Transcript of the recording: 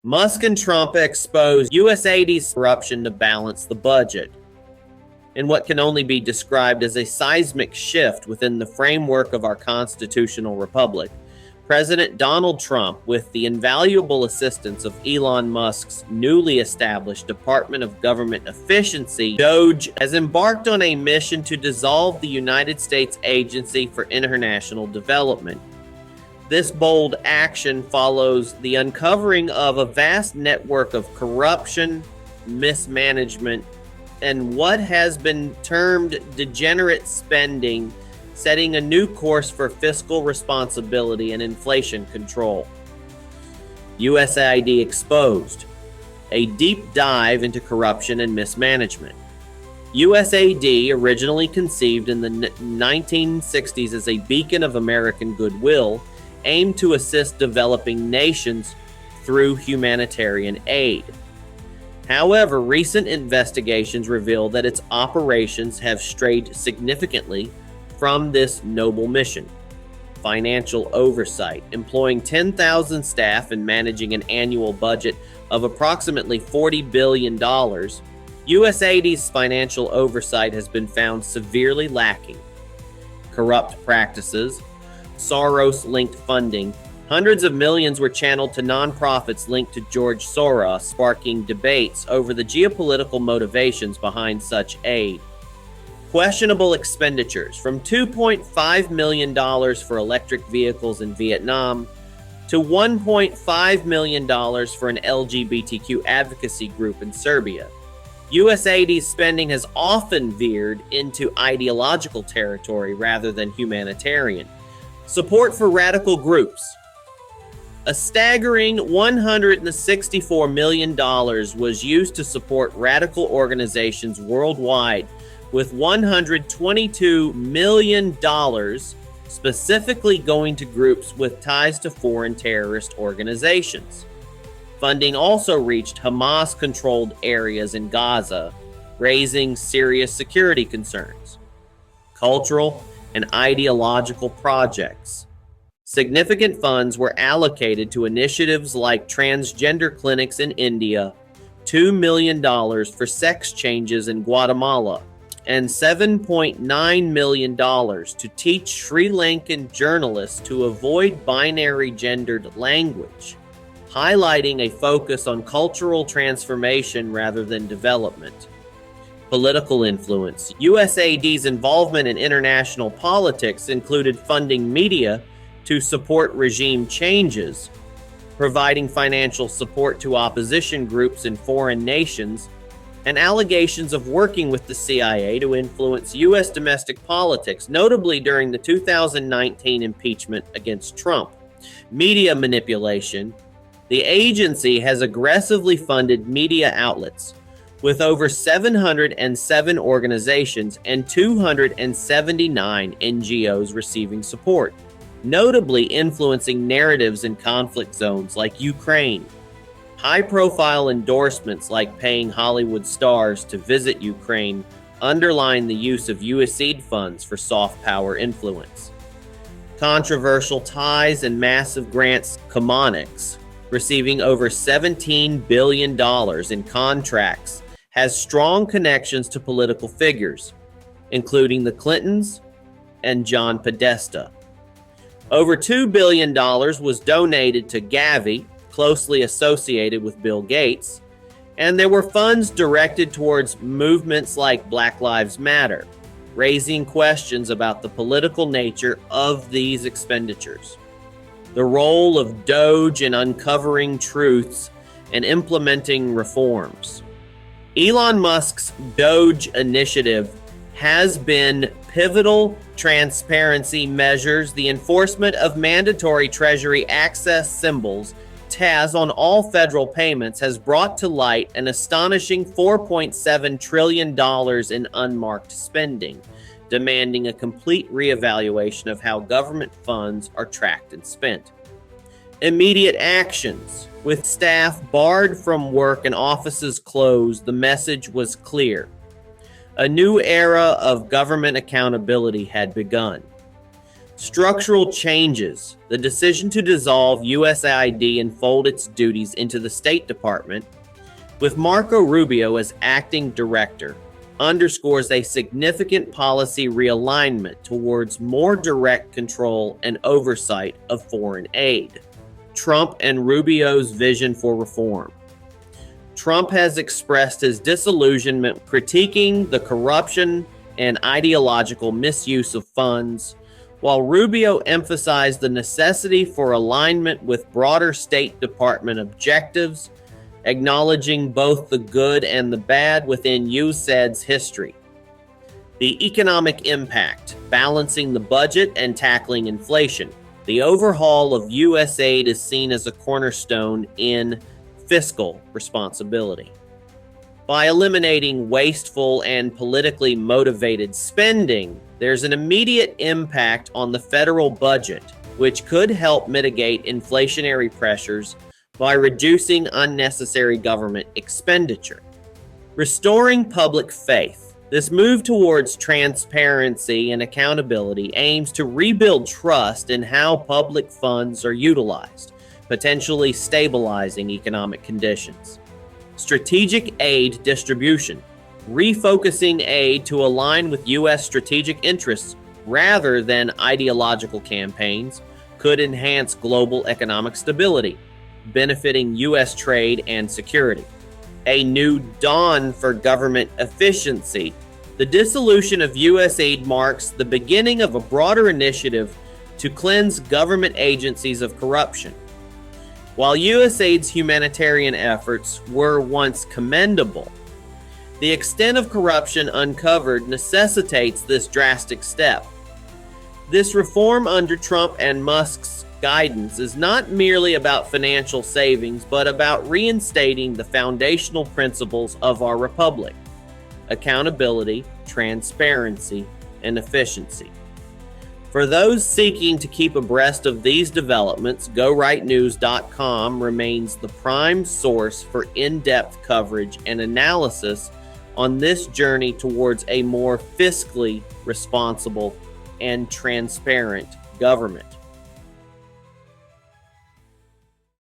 Musk and Trump exposed USAID's corruption to balance the budget, in what can only be described as a seismic shift within the framework of our constitutional republic. President Donald Trump, with the invaluable assistance of Elon Musk's newly established Department of Government Efficiency, DOGE, has embarked on a mission to dissolve the United States Agency for International Development. This bold action follows the uncovering of a vast network of corruption, mismanagement, and what has been termed degenerate spending, setting a new course for fiscal responsibility and inflation control. USAID exposed, a deep dive into corruption and mismanagement. USAID, originally conceived in the 1960s as a beacon of American goodwill, aimed to assist developing nations through humanitarian aid. However, recent investigations reveal that its operations have strayed significantly from this noble mission. Financial oversight, employing 10,000 staff and managing an annual budget of approximately $40 billion, USAID's financial oversight has been found severely lacking. Corrupt practices, Soros-linked funding, hundreds of millions were channeled to nonprofits linked to George Soros, sparking debates over the geopolitical motivations behind such aid. Questionable expenditures, from $2.5 million for electric vehicles in Vietnam to $1.5 million for an LGBTQ advocacy group in Serbia. USAID's spending has often veered into ideological territory rather than humanitarian. Support for radical groups. A staggering $164 million was used to support radical organizations worldwide, with $122 million specifically going to groups with ties to foreign terrorist organizations. Funding also reached Hamas-controlled areas in Gaza, raising serious security concerns. Cultural and ideological projects. Significant funds were allocated to initiatives like transgender clinics in India, $2 million for sex changes in Guatemala, and $7.9 million to teach Sri Lankan journalists to avoid binary gendered language, highlighting a focus on cultural transformation rather than development. Political influence. USAID's involvement in international politics included funding media to support regime changes, providing financial support to opposition groups in foreign nations, and allegations of working with the CIA to influence U.S. domestic politics, notably during the 2019 impeachment against Trump. Media manipulation. The agency has aggressively funded media outlets, with over 707 organizations and 279 NGOs receiving support, notably influencing narratives in conflict zones like Ukraine. High-profile endorsements like paying Hollywood stars to visit Ukraine underline the use of USAID funds for soft power influence. Controversial ties and massive grants. Comonix, receiving over $17 billion in contracts, has strong connections to political figures, including the Clintons and John Podesta. Over $2 billion was donated to Gavi, closely associated with Bill Gates, and there were funds directed towards movements like Black Lives Matter, raising questions about the political nature of these expenditures. The role of DOGE in uncovering truths and implementing reforms. Elon Musk's DOGE initiative has been pivotal. Transparency measures the enforcement of mandatory Treasury access symbols TAS on all federal payments has brought to light an astonishing $4.7 trillion in unmarked spending, demanding a complete reevaluation of how government funds are tracked and spent. Immediate actions. With staff barred from work and offices closed, the message was clear. A new era of government accountability had begun. Structural changes. The decision to dissolve USAID and fold its duties into the State Department, with Marco Rubio as acting director, underscores a significant policy realignment towards more direct control and oversight of foreign aid. Trump and Rubio's vision for reform. Trump has expressed his disillusionment, critiquing the corruption and ideological misuse of funds, while Rubio emphasized the necessity for alignment with broader State Department objectives, acknowledging both the good and the bad within USAID's history. The economic impact, balancing the budget and tackling inflation. The overhaul of USAID is seen as a cornerstone in fiscal responsibility. By eliminating wasteful and politically motivated spending, there's an immediate impact on the federal budget, which could help mitigate inflationary pressures by reducing unnecessary government expenditure. Restoring public faith. This move towards transparency and accountability aims to rebuild trust in how public funds are utilized, potentially stabilizing economic conditions. Strategic aid distribution. Refocusing aid to align with U.S. strategic interests rather than ideological campaigns could enhance global economic stability, benefiting U.S. trade and security. A new dawn for government efficiency. The dissolution of USAID marks the beginning of a broader initiative to cleanse government agencies of corruption. While USAID's humanitarian efforts were once commendable, the extent of corruption uncovered necessitates this drastic step. This reform under Trump and Musk's guidance is not merely about financial savings, but about reinstating the foundational principles of our republic: accountability, transparency, and efficiency. For those seeking to keep abreast of these developments, GoRightNews.com remains the prime source for in-depth coverage and analysis on this journey towards a more fiscally responsible and transparent government.